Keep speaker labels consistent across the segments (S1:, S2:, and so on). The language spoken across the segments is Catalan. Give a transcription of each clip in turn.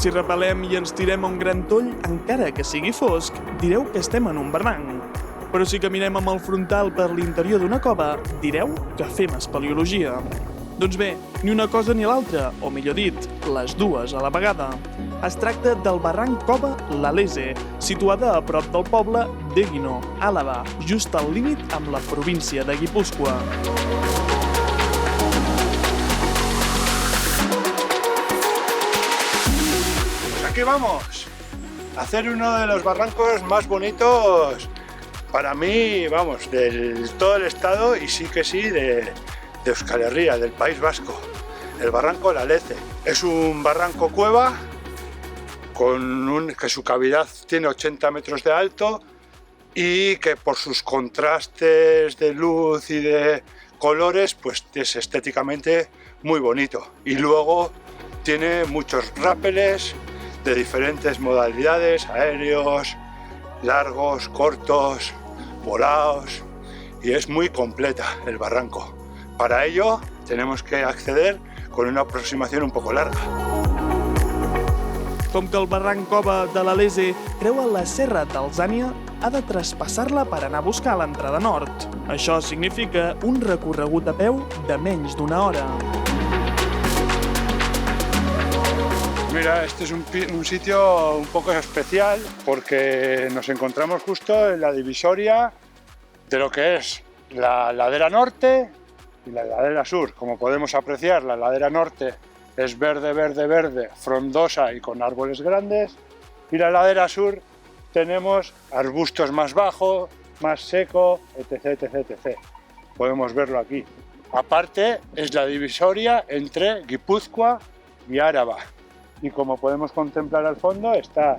S1: Si repelem i ens tirem a un gran toll, encara que sigui fosc, direu que estem en un barranc. Però si caminem amb el frontal per l'interior d'una cova, direu que fem espeleologia. Doncs bé, ni una cosa ni l'altra, o millor dit, les dues a la vegada. Es tracta del barranc Cova l'Alese, situada a prop del poble d'Egino, Àlaba, just al límit amb la província de Guipúscoa.
S2: Aquí vamos, a hacer uno de los barrancos más bonitos para mí, vamos, de todo el estado y sí que sí de Euskal Herria, del País Vasco, el barranco l'Alese. Es un barranco cueva que su cavidad tiene 80 metros de alto y que por sus contrastes de luz y de colores pues es estéticamente muy bonito. Y luego tiene muchos rápeles de diferentes modalidades, aéreos, largos, cortos, volados, y es muy completa el barranco. Para ello tenemos que acceder con una aproximación un poco larga.
S1: Com que el barranc Cova de l'Alese creua la serra d'Alzània, ha de traspassar-la per anar a buscar l'entrada nord. Això significa un recorregut a peu de menys d'una hora.
S2: Mira, este es un sitio un poco especial porque nos encontramos justo en la divisoria de lo que es la ladera norte y la ladera sur. Como podemos apreciar, la ladera norte es verde, verde, verde, frondosa y con árboles grandes, y la ladera sur tenemos arbustos más bajos, más seco, etc, etc, etc. Podemos verlo aquí. Aparte, es la divisoria entre Guipúzcoa y Áraba. Y como podemos contemplar al fondo está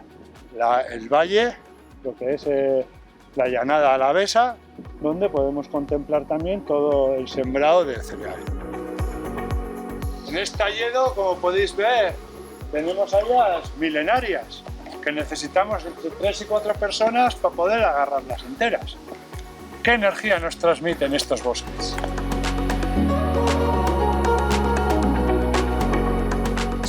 S2: el valle, lo que es la llanada alavesa, donde podemos contemplar también todo el sembrado de cereal. En este hayedo, como podéis ver, tenemos hayas milenarias, que necesitamos entre 3 y 4 personas para poder agarrarlas enteras. ¿Qué energía nos transmiten estos bosques?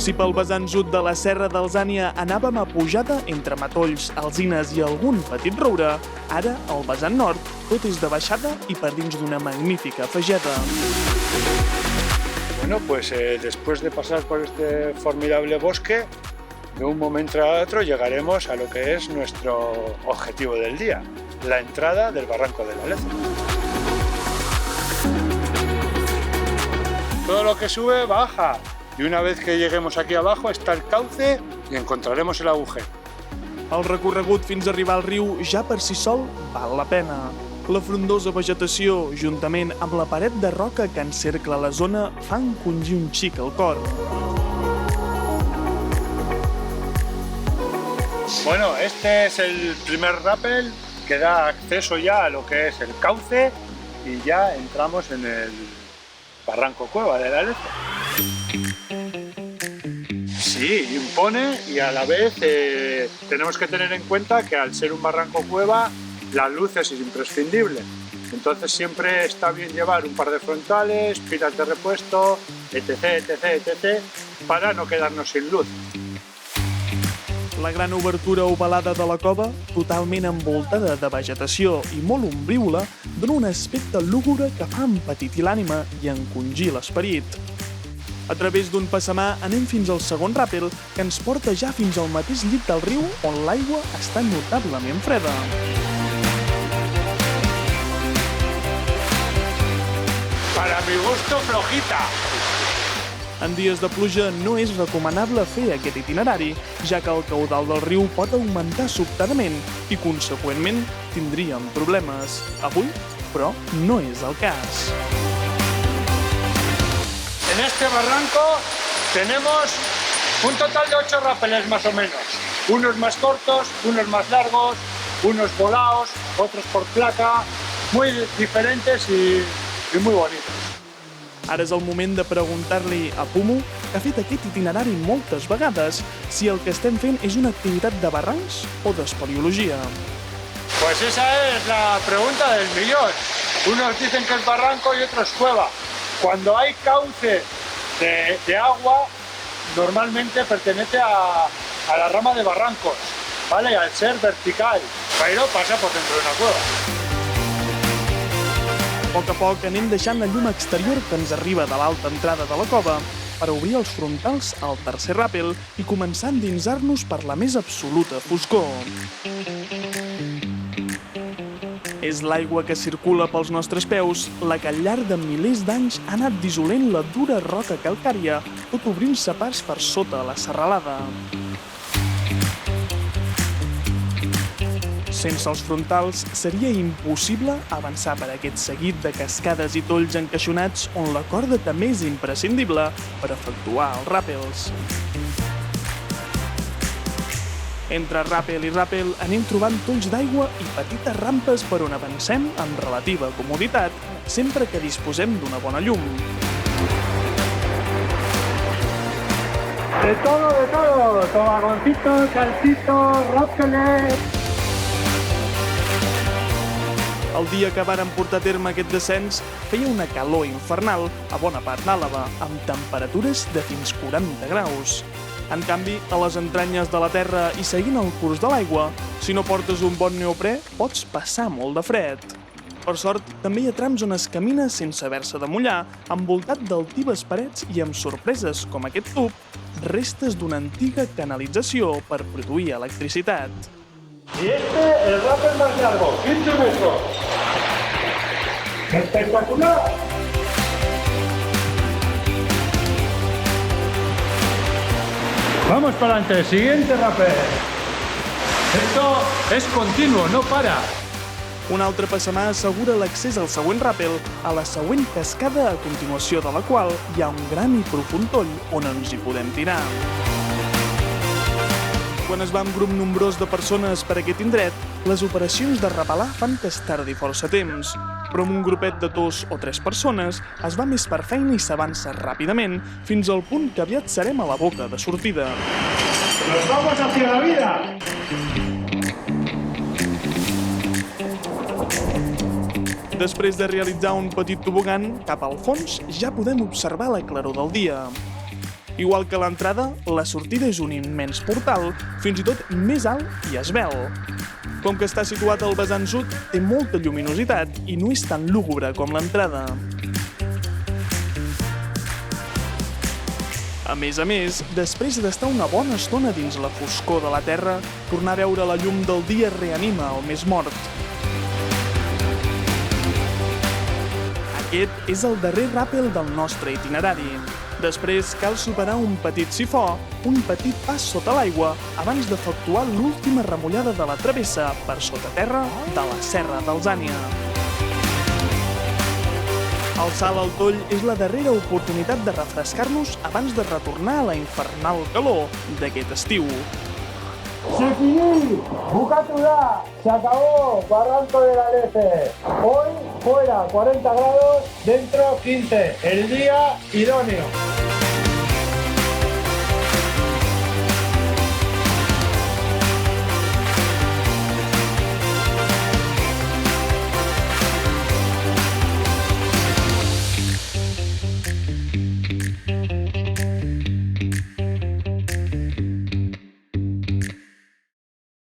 S1: Si pel vessant sud de la serra d'Alzània anàvem a pujada entre matolls, alzines i algun petit roure, ara, al vessant nord, tot és de baixada i per dins d'una magnífica fageda.
S2: Bueno, pues después de pasar por este formidable bosque, de un momento a otro llegaremos a lo que es nuestro objetivo del día, la entrada del barranco de l'Alese. Todo lo que sube, baja. Y una vez que lleguemos aquí abajo está el cauce y encontraremos el agujero.
S1: El recorregut fins a arribar al riu ja per si sol val la pena. La frondosa vegetació, juntament amb la paret de roca que encercla la zona, fa encongir un xic el cor.
S2: Bueno, este es el primer rappel que da acceso ya a lo que es el cauce y ya entramos en el barranco cueva de l'Alese. Sí, impone y a la vez tenemos que tener en cuenta que al ser un barranco cueva la luz es imprescindible. Entonces siempre está bien llevar un par de frontales, pilas de repuesto, etc, etc, etc, para no quedarnos sin luz.
S1: La gran obertura ovalada de la cova, totalment envoltada de vegetació i molt ombrívola, dona un aspecte lúgubre que fa empetitir l'ànima i encongir l'esperit. A través d'un passamà anem fins al segon ràpel, que ens porta ja fins al mateix llit del riu, on l'aigua està notablement freda.
S2: Para mi gusto, flojita.
S1: En dies de pluja no és recomanable fer aquest itinerari, ja que el caudal del riu pot augmentar sobtadament i, conseqüentment, tindríem problemes. Avui, però, no és el cas.
S2: En este barranco tenemos un total de 8 rápeles más o menos. Unos más cortos, unos más largos, unos volados, otros por placa, muy diferentes y muy bonitos.
S1: Ara és el moment de preguntar-li a Pumu, que ha fet aquest itinerari moltes vegades, si el que estem fent és una activitat de barrancs o d'espeleologia.
S2: Pues esa es la pregunta del millón. Unos dicen que es barranco y otros cueva. Cuando hay cauce de agua, normalmente pertenece a a la rama de barrancos, ¿vale? Al ser vertical, pero pasa por dentro de una cueva.
S1: A poc anem deixant la llum exterior que ens arriba de l'alta entrada de la cova per obrir els frontals al tercer ràpel i començar a endinsar-nos per la més absoluta foscor. És l'aigua que circula pels nostres peus, la que al llarg de milers d'anys ha anat dissolent la dura roca calcària, tot obrint-se pas per sota la serralada. Sense els frontals seria impossible avançar per aquest seguit de cascades i tolls encaixonats on la corda també és imprescindible per efectuar els ràpels. Entre ràpel i ràpel anem trobant tolls d'aigua i petites rampes per on avancem amb relativa comoditat, sempre que disposem d'una bona llum.
S2: De todo, tomagoncitos, saltitos, ràpeles.
S1: El dia que vàrem portar a terme aquest descens feia una calor infernal a bona part d'Àlaba, amb temperatures de fins 40 graus. En canvi, a les entranyes de la terra i seguint el curs de l'aigua, si no portes un bon neoprè, pots passar molt de fred. Per sort, també hi ha trams on es camina sense haver-se de mullar, envoltat d'altives parets i amb sorpreses com aquest tub, restes d'una antiga canalització per produir electricitat.
S2: Y el rappel más largo, 15 metros. ¡Espectacular! Vamos para adelante, siguiente rappel. Esto es continuo, no para.
S1: Un altre passamà assegura l'accés al següent ràpel, a la següent cascada a continuació de la qual hi ha un gran i profund toll on ens hi podem tirar. Quan es va un grup nombrós de persones per aquest indret, les operacions de repelar fan que es tardi força temps. Però amb un grupet de 2 o 3 persones es va més per feina i s'avança ràpidament fins al punt que aviat serem a la boca de sortida.
S2: ¡Nos vamos hacia la vida!
S1: Després de realitzar un petit tobogan, cap al fons ja podem observar la claror del dia. Igual que l'entrada, la sortida és un immens portal, fins i tot més alt i esvelt. Com que està situat al vessant sud, té molta lluminositat i no és tan lúgubre com l'entrada. A més, després d'estar una bona estona dins la foscor de la terra, tornar a veure la llum del dia reanima el més mort. Aquest és el darrer ràpel del nostre itinerari. Després cal superar un petit sifó, un petit pas sota l'aigua, abans d'efectuar l'última remullada de la travessa per sota terra de la Serra d'Alzània. El salt al toll és la darrera oportunitat de refrescar-nos abans de retornar a la infernal calor d'aquest estiu.
S3: Se finí, bukatu da, se acabó, Barranco de la Leche. Hoy fuera 40 grados, dentro 15, el día idóneo.